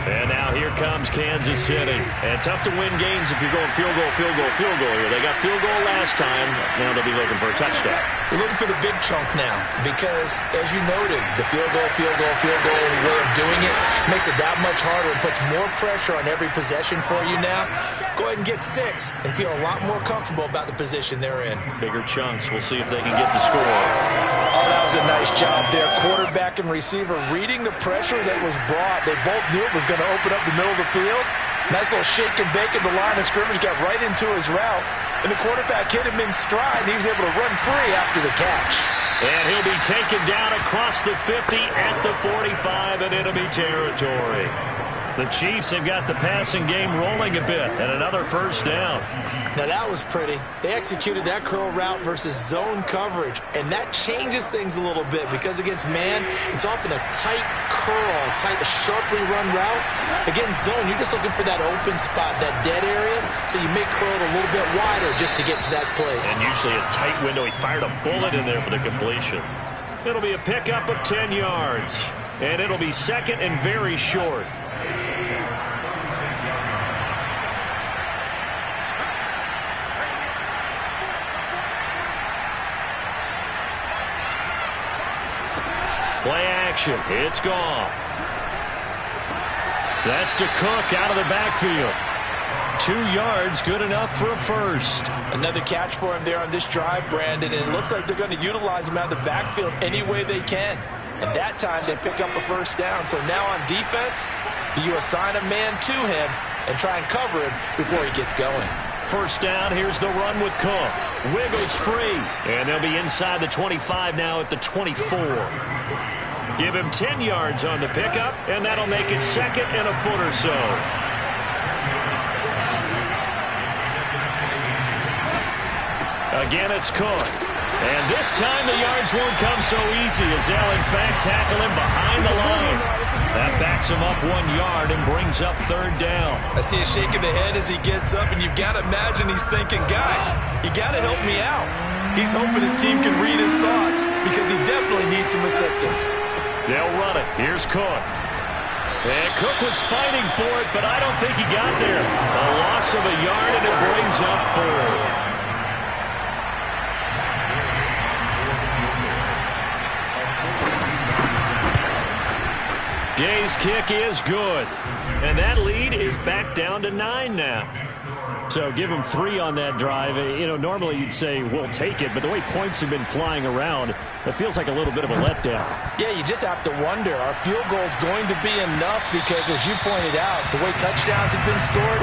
And now here comes Kansas City. And tough to win games if you're going field goal here. They got field goal last time. Now they'll be looking for a touchdown. They're looking for the big chunk now because, as you noted, the field goal way of doing it makes it that much harder and puts more pressure on every possession for you now. Go ahead and get 6 and feel a lot more comfortable about the position they're in. Bigger chunks. We'll see if they can get the score. Oh, that was a nice job there. Quarterback and receiver reading the pressure that was brought. They both knew it was going to open up the middle of the field. Nice little shake and bake at the line of scrimmage, got right into his route. And the quarterback hit him in stride, and he was able to run free after the catch. And he'll be taken down across the 50 at the 45 in enemy territory. The Chiefs have got the passing game rolling a bit, and another first down. Now that was pretty. They executed that curl route versus zone coverage, and that changes things a little bit because against man, it's often a tight curl, sharply run route. Against zone, you're just looking for that open spot, that dead area, so you may curl it a little bit wider just to get to that place. And usually a tight window. He fired a bullet in there for the completion. It'll be a pickup of 10 yards, and it'll be second and very short. Play action. It's gone. That's to Cook out of the backfield. 2 yards, good enough for a first. Another catch for him there on this drive, Brandon, and it looks like they're going to utilize him out of the backfield any way they can. And that time they pick up a first down. So now on defense, do you assign a man to him and try and cover him before he gets going? First down, here's the run with Cook. Wiggles free. And they'll be inside the 25 now at the 24. Give him 10 yards on the pickup, and that'll make it second and a foot or so. Again, it's Cook. And this time the yards won't come so easy as they'll, in fact, tackle him behind the line. That backs him up 1 yard and brings up third down. I see a shake of the head as he gets up, and you've got to imagine he's thinking, guys, you got to help me out. He's hoping his team can read his thoughts because he definitely needs some assistance. They'll run it. Here's Cook. And Cook was fighting for it, but I don't think he got there. A loss of a yard, and it brings up fourth. Gay's kick is good. And that lead is back down to 9 now. So give him 3 on that drive. You know, normally you'd say, we'll take it, but the way points have been flying around, it feels like a little bit of a letdown. Yeah, you just have to wonder, are field goals going to be enough? Because as you pointed out, the way touchdowns have been scored,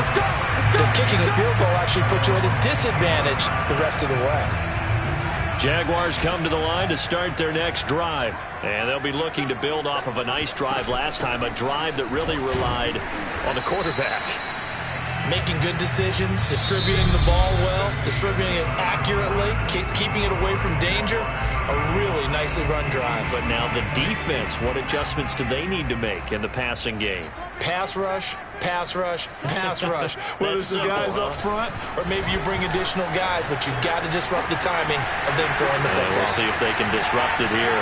does kicking a field goal actually put you at a disadvantage the rest of the way? Jaguars come to the line to start their next drive. And they'll be looking to build off of a nice drive last time, a drive that really relied on the quarterback. Making good decisions, distributing the ball well, distributing it accurately, keeping it away from danger. A really nicely run drive. But now the defense, what adjustments do they need to make in the passing game? Pass rush, pass rush, pass rush. Whether it's the guys up front or maybe you bring additional guys, but you've got to disrupt the timing of them throwing the football. We'll see if they can disrupt it here.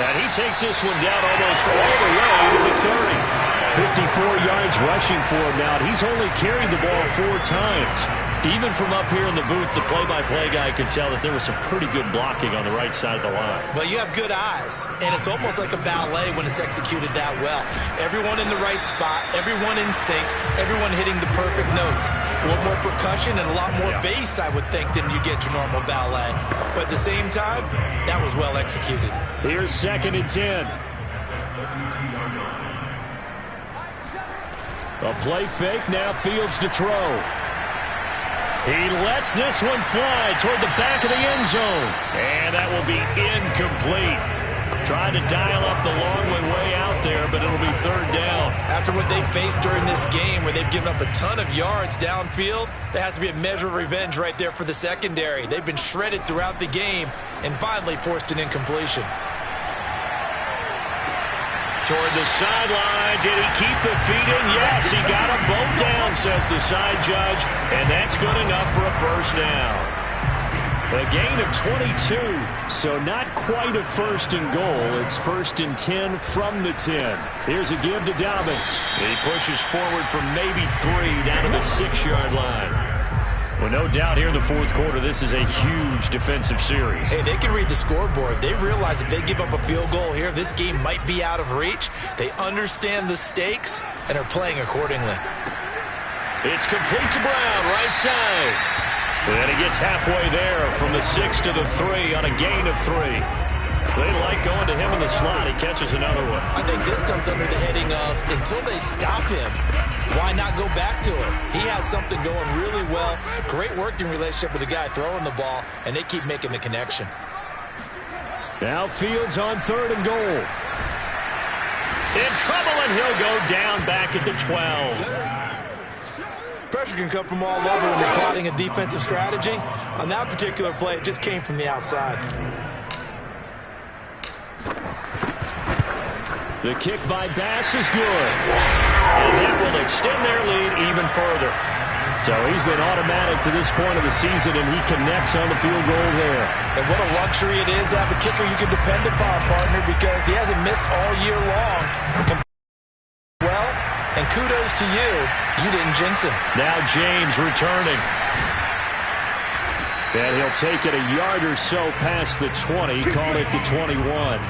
And he takes this one down almost all the way to the 30. 54 yards rushing for him now. He's only carried the ball 4 times. Even from up here in the booth, the play-by-play guy could tell that there was some pretty good blocking on the right side of the line. Well, you have good eyes, and it's almost like a ballet when it's executed that well. Everyone in the right spot, everyone in sync, everyone hitting the perfect notes. A little more percussion and a lot more bass, I would think, than you get your normal ballet. But at the same time, that was well executed. Here's 2nd and 10. A play fake, now Fields to throw. He lets this one fly toward the back of the end zone. And that will be incomplete. Trying to dial up the long way out there, but it'll be 3rd down. After what they faced during this game where they've given up a ton of yards downfield, there has to be a measure of revenge right there for the secondary. They've been shredded throughout the game and finally forced an incompletion. Toward the sideline. Did he keep the feet in? Yes, he got them both down, says the side judge. And that's good enough for a 1st down. A gain of 22. So not quite a 1st and goal. It's 1st and 10 from the 10. Here's a give to Dobbins. He pushes forward from maybe 3 down to the 6-yard line. Well, no doubt here in the 4th quarter, this is a huge defensive series. Hey, they can read the scoreboard. They realize if they give up a field goal here, this game might be out of reach. They understand the stakes and are playing accordingly. It's complete to Brown, right side. And he gets halfway there from the 6 to the 3 on a gain of 3. They like going to him in the slot. He catches another one. I think this comes under the heading of until they stop him, why not go back to it? He has something going really well. Great working relationship with the guy throwing the ball, and they keep making the connection. Now Fields on 3rd and goal. In trouble, and he'll go down back at the 12. Pressure can come from all over when you're plotting a defensive strategy. On that particular play, it just came from the outside. The kick by Bass is good. And that will extend their lead even further. So he's been automatic to this point of the season, and he connects on the field goal there. And what a luxury it is to have a kicker you can depend upon, partner, because he hasn't missed all year long. Well, and kudos to you. You didn't jinx him. Now James returning. And he'll take it a yard or so past the 20, call it the 21.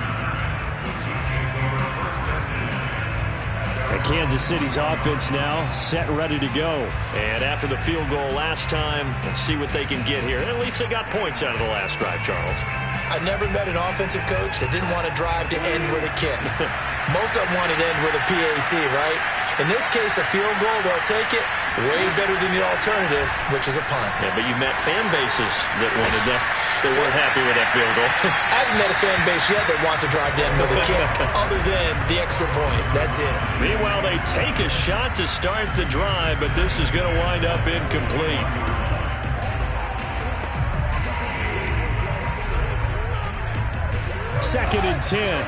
And Kansas City's offense now set and ready to go. And after the field goal last time, let's see what they can get here. At least they got points out of the last drive, Charles. I never met an offensive coach that didn't want to drive to end with a kick. Most of them wanted to end with a PAT, right? In this case, a field goal, they'll take it. Way better than the alternative, which is a punt. Yeah, but you met fan bases that wanted that. They weren't happy with that field goal. I haven't met a fan base yet that wants to drive to end with a kick, other than the extra point. That's it. Meanwhile, they take a shot to start the drive, but this is going to wind up incomplete. Second and 10.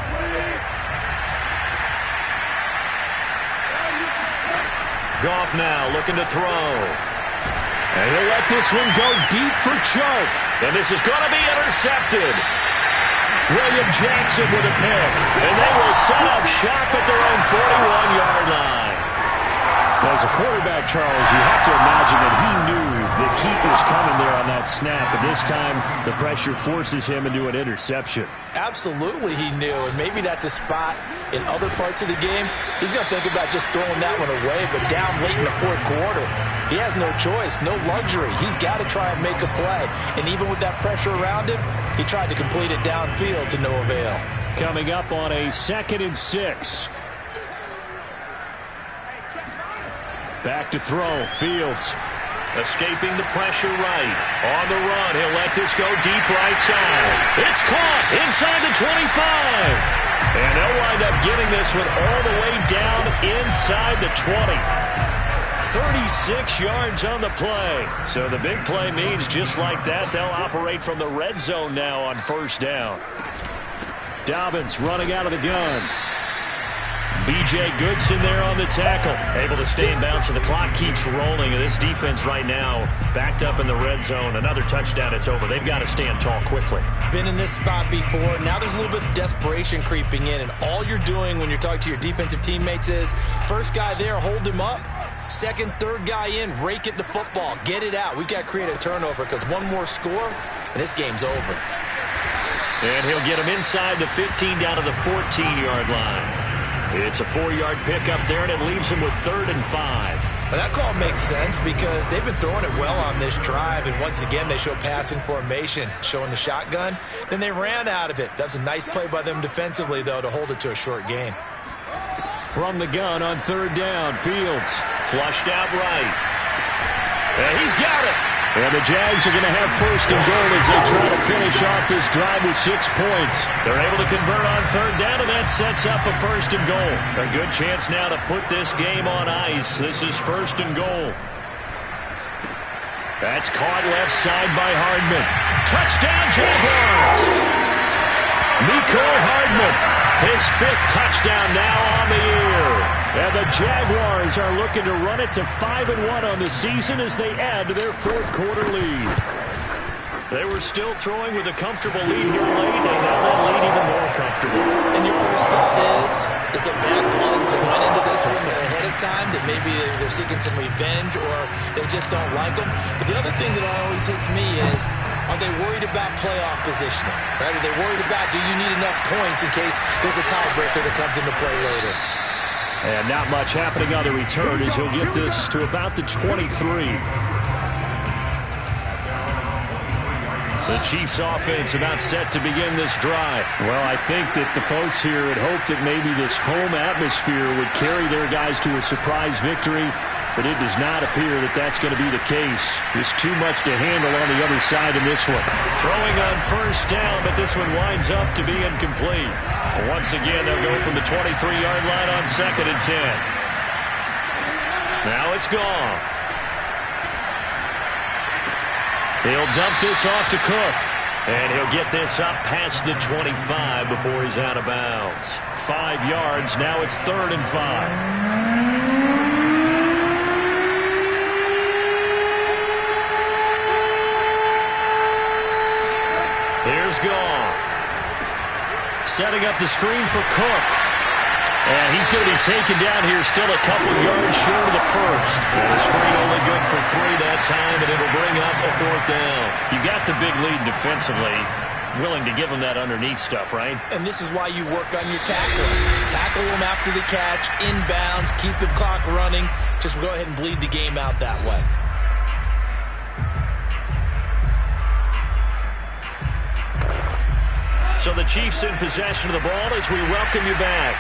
Goff now looking to throw. And he'll let this one go deep for Chark. And this is going to be intercepted. William Jackson with a pick. And they will set up shop at their own 41-yard line. As a quarterback, Charles, you have to imagine that he knew that heat was coming there on that snap. But this time, the pressure forces him into an interception. Absolutely he knew. And maybe that's a spot in other parts of the game. He's going to think about just throwing that one away. But down late in the 4th quarter, he has no choice, no luxury. He's got to try and make a play. And even with that pressure around him, he tried to complete it downfield to no avail. Coming up on a 2nd and 6. Back to throw. Fields escaping the pressure right. On the run. He'll let this go deep right side. It's caught inside the 25. And they'll wind up getting this one all the way down inside the 20. 36 yards on the play. So the big play means just like that, they'll operate from the red zone now on 1st down. Dobbins running out of the gun. B.J. Goodson there on the tackle. Able to stay in bounds, so the clock keeps rolling. And this defense right now backed up in the red zone. Another touchdown, it's over. They've got to stand tall quickly. Been in this spot before. Now there's a little bit of desperation creeping in. And all you're doing when you're talking to your defensive teammates is, first guy there, hold him up. Second, third guy in, rake it to football. Get it out. We've got to create a turnover because one more score, and this game's over. And he'll get him inside the 15 down to the 14-yard line. It's a 4-yard pickup there, and it leaves him with 3rd and 5. But that call makes sense because they've been throwing it well on this drive, and once again they show passing formation, showing the shotgun. Then they ran out of it. That's a nice play by them defensively, though, to hold it to a short gain. From the gun on 3rd down, Fields flushed out right. And he's got it. And the Jags are going to have 1st and goal as they try to finish off this drive with 6 points. They're able to convert on 3rd down, and that sets up a 1st and goal. A good chance now to put this game on ice. This is 1st and goal. That's caught left side by Hardman. Touchdown, Jaguars! Mecole Hardman, his 5th touchdown now on the year. And the Jaguars are looking to run it to 5-1 on the season as they add to their 4th quarter lead. They were still throwing with a comfortable lead here late, and now that lead even more comfortable. And your first thought is it bad blood that went into this one ahead of time, that maybe they're seeking some revenge or they just don't like them? But the other thing that always hits me is, are they worried about playoff positioning? Right? Are they worried about, do you need enough points in case there's a tiebreaker that comes into play later? And not much happening on the return as he'll get this to about the 23. The Chiefs offense about set to begin this drive. Well, I think that the folks here had hoped that maybe this home atmosphere would carry their guys to a surprise victory, but it does not appear that that's going to be the case. There's too much to handle on the other side in this one. Throwing on 1st down, but this one winds up to be incomplete. Once again, they'll go from the 23-yard line on 2nd and 10. Now it's gone. He'll dump this off to Cook. And he'll get this up past the 25 before he's out of bounds. 5 yards. Now it's 3rd and 5. Here's Goff. Setting up the screen for Cook. And he's going to be taken down here still a couple yards short of the 1st. And the screen only good for 3 that time, and it'll bring up a 4th down. You got the big lead defensively. Willing to give them that underneath stuff, right? And this is why you work on your tackling. Tackle them after the catch, inbounds, keep the clock running. Just go ahead and bleed the game out that way. So the Chiefs in possession of the ball as we welcome you back.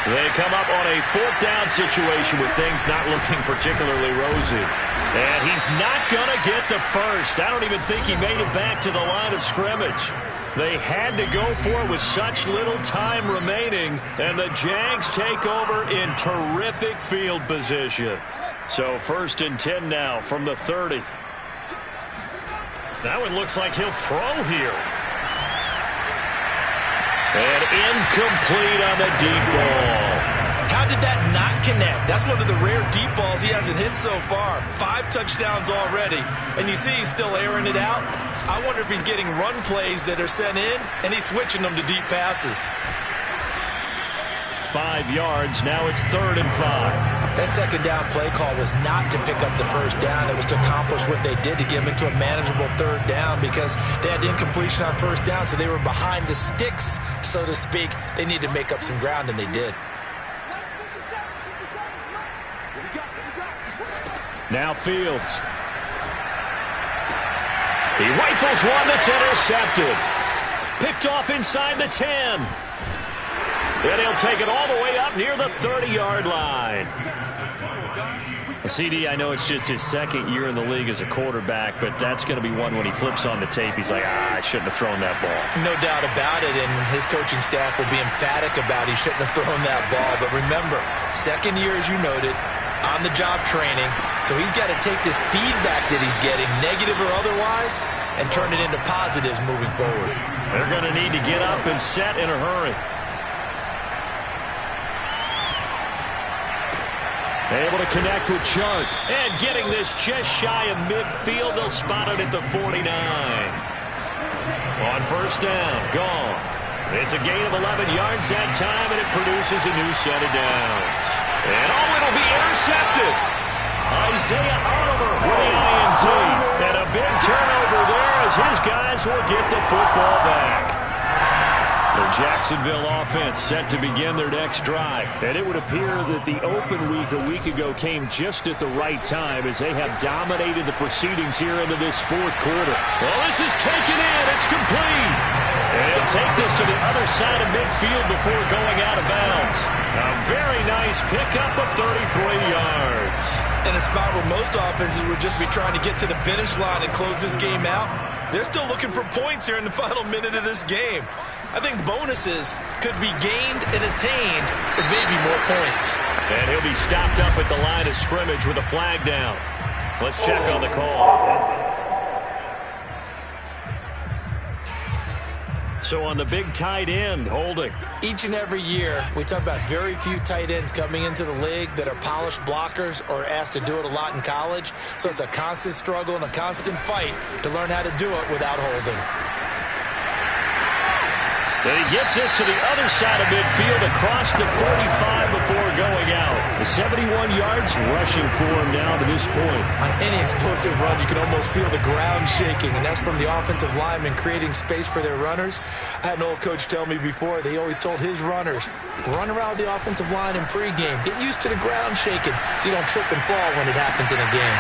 They come up on a 4th down situation with things not looking particularly rosy. And he's not going to get the 1st. I don't even think he made it back to the line of scrimmage. They had to go for it with such little time remaining, and the Jags take over in terrific field position. So 1st and 10 now from the 30. That one looks like he'll throw here. And incomplete on the deep ball. How did that not connect? That's one of the rare deep balls he hasn't hit so far. 5 touchdowns already. And you see he's still airing it out. I wonder if he's getting run plays that are sent in, and he's switching them to deep passes. 5 yards. Now it's 3rd and 5. That 2nd down play call was not to pick up the 1st down. It was to accomplish what they did to get them into a manageable 3rd down because they had incompletion on 1st down, so they were behind the sticks, so to speak. They needed to make up some ground, and they did. Now Fields. He rifles one that's intercepted. Picked off inside the 10. And he'll take it all the way up near the 30-yard line. CD, I know it's just his 2nd year in the league as a quarterback, but that's going to be one when he flips on the tape. He's like, I shouldn't have thrown that ball. No doubt about it, and his coaching staff will be emphatic about he shouldn't have thrown that ball. But remember, 2nd year, as you noted, on-the-job training. So he's got to take this feedback that he's getting, negative or otherwise, and turn it into positives moving forward. They're going to need to get up and set in a hurry. Able to connect with Chuck. And getting this just shy of midfield. They'll spot it at the 49. On first down, Goff. It's a gain of 11 yards that time, and it produces a new set of downs. And it'll be intercepted. Isaiah Oliver with the INT. And a big turnover there as his guys will get the football back. The Jacksonville offense set to begin their next drive. And it would appear that the open week a week ago came just at the right time as they have dominated the proceedings here into this fourth quarter. Well, this is taken in. It's complete. And he'll take this to the other side of midfield before going out of bounds. A very nice pickup of 33 yards. In a spot where most offenses would just be trying to get to the finish line and close this game out, they're still looking for points here in the final minute of this game. I think bonuses could be gained and attained with maybe more points. And he'll be stopped up at the line of scrimmage with a flag down. Let's check on the call. So on the big tight end, holding. Each and every year, we talk about very few tight ends coming into the league that are polished blockers or asked to do it a lot in college. So it's a constant struggle and a constant fight to learn how to do it without holding. And he gets this to the other side of midfield across the 45 before going out. The 71 yards rushing for him now to this point. On any explosive run, you can almost feel the ground shaking, and that's from the offensive linemen creating space for their runners. I had an old coach tell me before that he always told his runners, run around the offensive line in pregame. Get used to the ground shaking so you don't trip and fall when it happens in a game.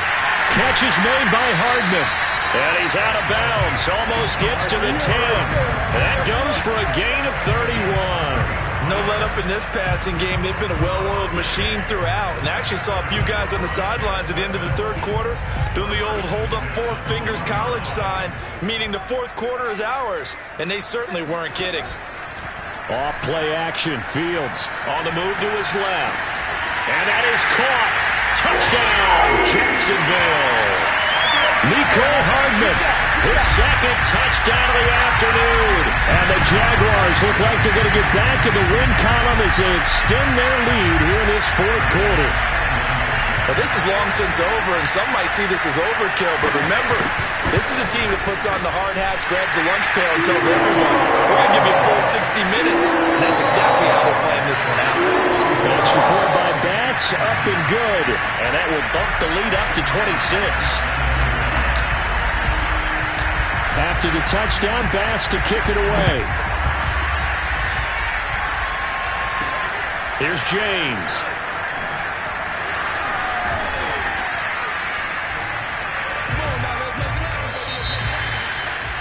Catch is made by Hardman. And he's out of bounds. Almost gets to the 10. That goes for a gain of 31. No let-up in this passing game. They've been a well-oiled machine throughout. And I actually saw a few guys on the sidelines at the end of the third quarter doing the old hold-up four fingers college sign, meaning the fourth quarter is ours. And they certainly weren't kidding. Off play action. Fields on the move to his left. And that is caught. Touchdown, Jacksonville. Nicole Hardman, his second touchdown of the afternoon. And the Jaguars look like they're going to get back in the win column as they extend their lead here in this fourth quarter. Well, this is long since over, and some might see this as overkill. But remember, this is a team that puts on the hard hats, grabs the lunch pail, and tells everyone, we're going to give you a full 60 minutes. And that's exactly how they're playing this one out. Next report by Bass, up and good. And that will bump the lead up to 26. After the touchdown, Bass to kick it away. Here's James.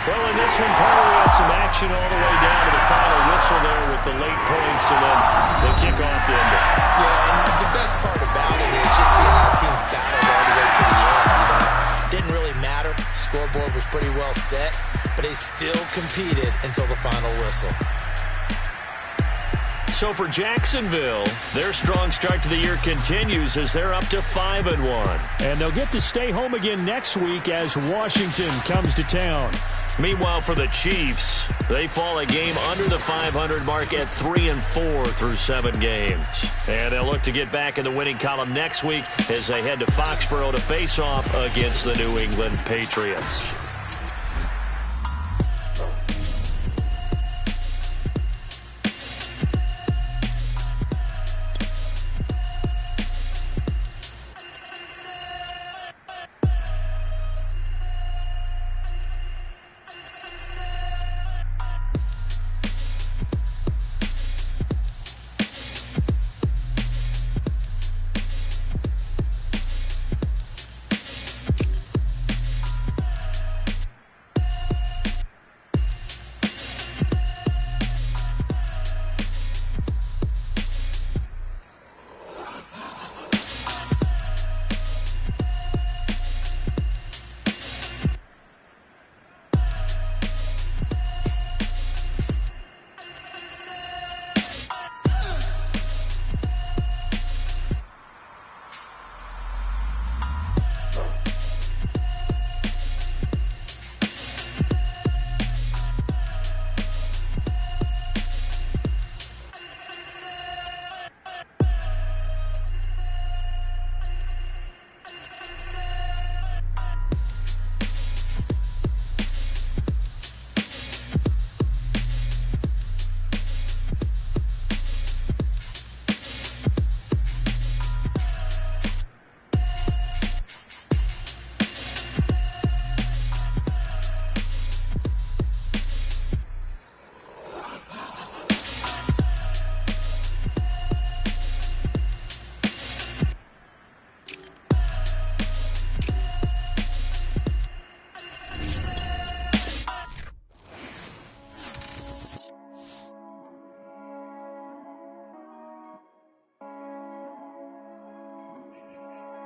Well, in this one, Power had some action all the way down to the final whistle there with the late points and then the kickoff to end it. Yeah, and the best part about it is just seeing how teams battled all the way to the end, you know. Didn't really matter. Scoreboard was pretty well set, but they still competed until the final whistle. So for Jacksonville, their strong start to the year continues as they're up to 5-1. And they'll get to stay home again next week as Washington comes to town. Meanwhile, for the Chiefs, they fall a game under the 500 mark at 3-4 through 7 games. And they'll look to get back in the winning column next week as they head to Foxborough to face off against the New England Patriots. Ball.